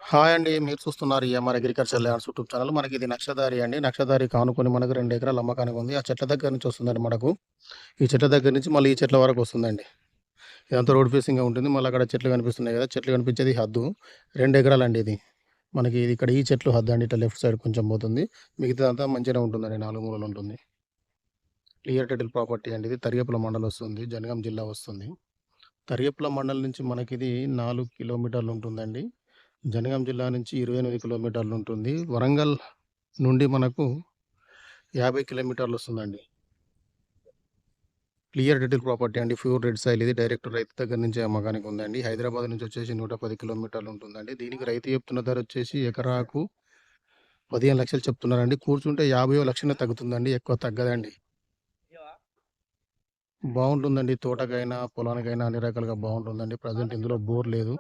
Hi అండి. మీరు చూస్తున్నారు EMR agriculture lands YouTube channel. మనకిది నక్షదారి అండి. నక్షదారికి ఆనుకొని మనకు 2 ఎకరాల అమ్మకానికి ఉంది. ఆ చెట్ల దగ్గర నుంచి వస్తుందండి మనకు. ఈ చెట్ల దగ్గర నుంచి మళ్ళీ ఈ చెట్ల వరకు వస్తుందండి. ఇదంతా రోడ్ ఫేసింగ్‌గా ఉంటుంది. మళ్ళీ అక్కడ చెట్లు కనిపిస్తున్నాయి కదా! చెట్లు కనిపించేది హద్దు. 2 ఎకరాలండి ఇది. మనకి ఇది ఇక్కడ ఈ చెట్లు హద్దండి. ఇట్లా లెఫ్ట్ సైడ్ కొంచెం పోతుంది. మిగతాదంతా మంచిగానే ఉంటుందండి. 4 మూలలు ఉంటుంది. క్లియర్ టైటిల్ ప్రాపర్టీ అండి ఇది. తరిగేపుల మండలం వస్తుంది. జనగాం జిల్లా వస్తుంది. తరిగేపుల మండలం నుంచి మనకిది 4 కిలోమీటర్లు ఉంటుందండి. జనగాం జిల్లా నుంచి 28 కిలోమీటర్లు ఉంటుంది. వరంగల్ నుండి మనకు 50 కిలోమీటర్లు వస్తుందండి. క్లియర్ టైటిల్ ప్రాపర్టీ అండి. ప్యూర్ రెడ్ సాయిల్ ఇది. డైరెక్ట్ రైతు దగ్గర నుంచి అమ్మకానికి ఉందండి. హైదరాబాద్ నుంచి వచ్చేసి 110 కిలోమీటర్లు ఉంటుందండి. దీనికి రైతు చెప్తున్న ధర వచ్చేసి ఎకరాకు 15,00,000 చెప్తున్నారండి. కూర్చుంటే 50,00,000 తగ్గుతుందండి. ఎక్కువ తగ్గదండి. బావుంటుందండి. తోటకైనా, పొలానికైనా అన్ని రకాలుగా బావుంటుందండి. ప్రెజెంట్ ఇందులో బోర్ లేదు.